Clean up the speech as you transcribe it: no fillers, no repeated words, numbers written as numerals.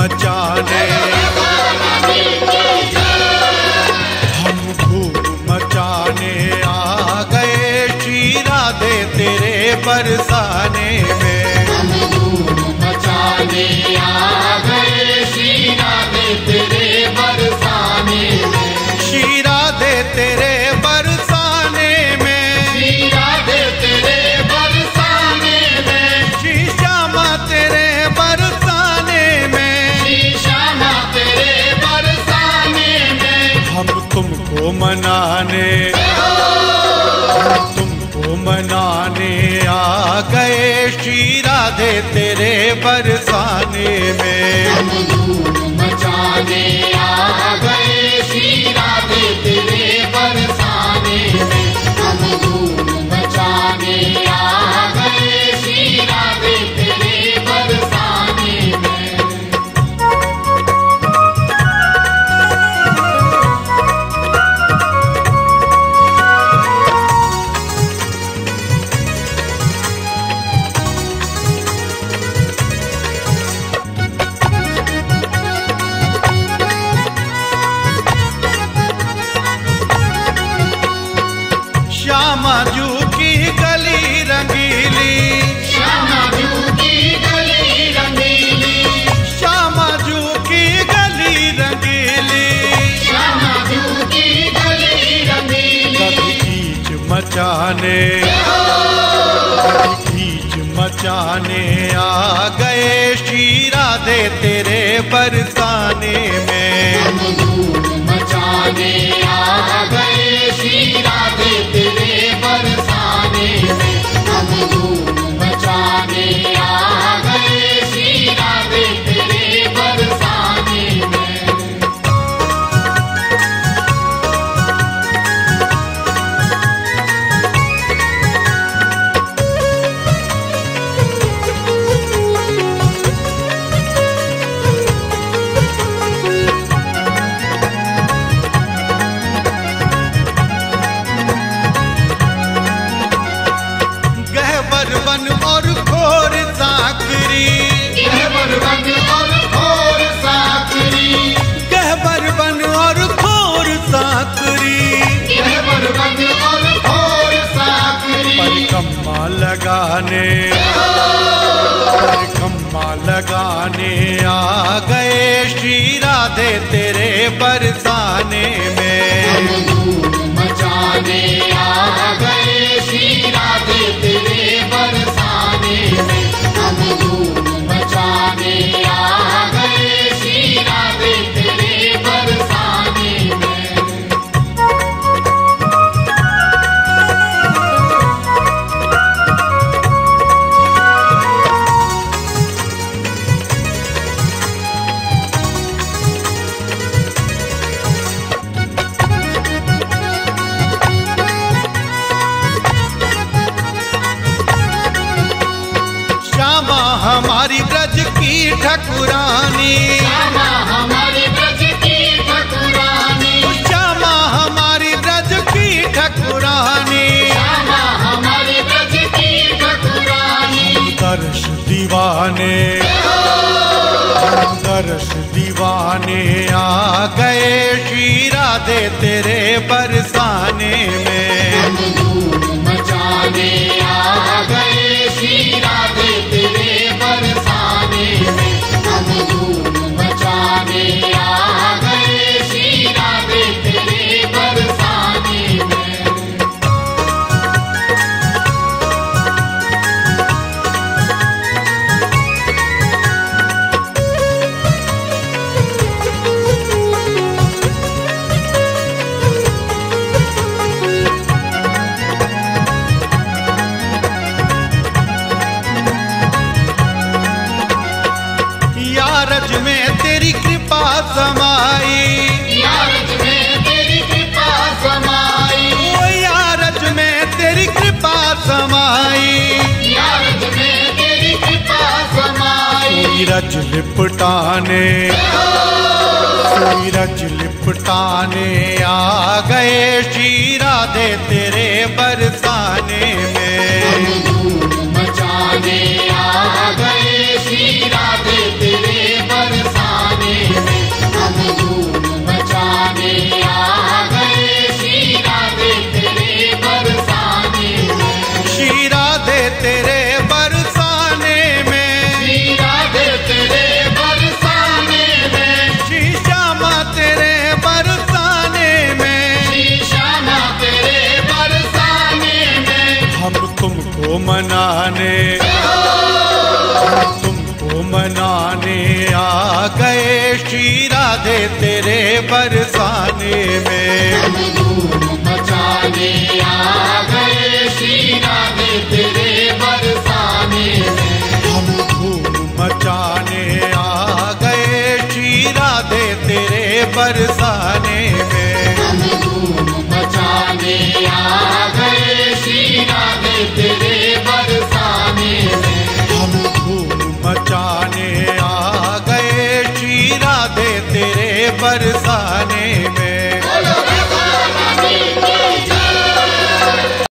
मचाने, हम धूम मचाने आ गए श्री राधे तेरे बरसाने में। हम धूम मचाने आ गए श्री राधे तेरे बरसाने में। श्री राधे तेरे बरसाने में, श्री राधे तेरे बरसाने में। श्री श्यामा तेरे बरसाने में, श्री श्यामा तेरे बरसाने में। हम तुमको मनाने, हम तुमको मनाने आ गए श्री राधे तेरे बरसाने में। हम धूम मचाने आ गए श्री राधे तेरे बरसाने में। हम धूम मचाने आ गए श्री राधे तेरे बरसाने में। श्यामा जू की गली रंगीली, श्यामा जू की गली रंगीली। श्यामा जू की गली रंगीली, श्यामा जू की गली रंगीली। कभी कीच मचाने, कभी कीच मचाने आ गए श्री राधे तेरे बरसाने में। हम धूम मचाने आ गए श्री राधे तेरे बरसाने में। हम धूम मचाने आ गए श्री राधे तेरे बरसाने में। गहबर बन और घोर साकरी, गहबर बन और घोर साकरी। गहबर बन और घोर साकरी, गहबर बन और घोर साकरी। परिक्रमा लगाने, परिक्रमा लगाने आ गए श्री राधे तेरे बरसाने हम में। धूम मचाने आ गए श्री राधे तेरे बरसाने में। हम धूम मचाने आ गए श्री राधे तेरे बरसाने में। श्यामा हमारी ब्रज की ठकुरानी, श्यामा हमारी ब्रज की ठकुरानी। श्यामा हमारी ब्रज की ठकुरानी, श्यामा हमारी ब्रज की ठकुरानी। दर्श दीवाने, दर्श दीवाने आ गए श्री राधे तेरे बरसाने में। हम धूम मचाने आ गए श्री राधे तेरे बरसाने में। हम धूम मचाने आ गए श्री राधे तेरे बरसाने में। यारज में तेरी कृपा समाई, यारज में तेरी कृपा समाई। ओ यारज में तेरी कृपा समाई, यारज में तेरी कृपा समाई। सूरज लिपटाने, सूरज लिपटाने आ गए श्री राधे तेरे बरसाने में। हम धूम मचाने आ गए श्री राधे तेरे बरसाने मनाने, तुमको मनाने आ गए श्री राधे तेरे बरसाने में। हम धूम मचाने आ गए श्री राधे तेरे बरसाने में। हम धूम मचाने आ गए श्री राधे तेरे बरसाने में। हम धूम मचाने आ गए श्री राधे तेरे बरसाने में। हम धूम मचाने आ गए श्री राधे तेरे बरसाने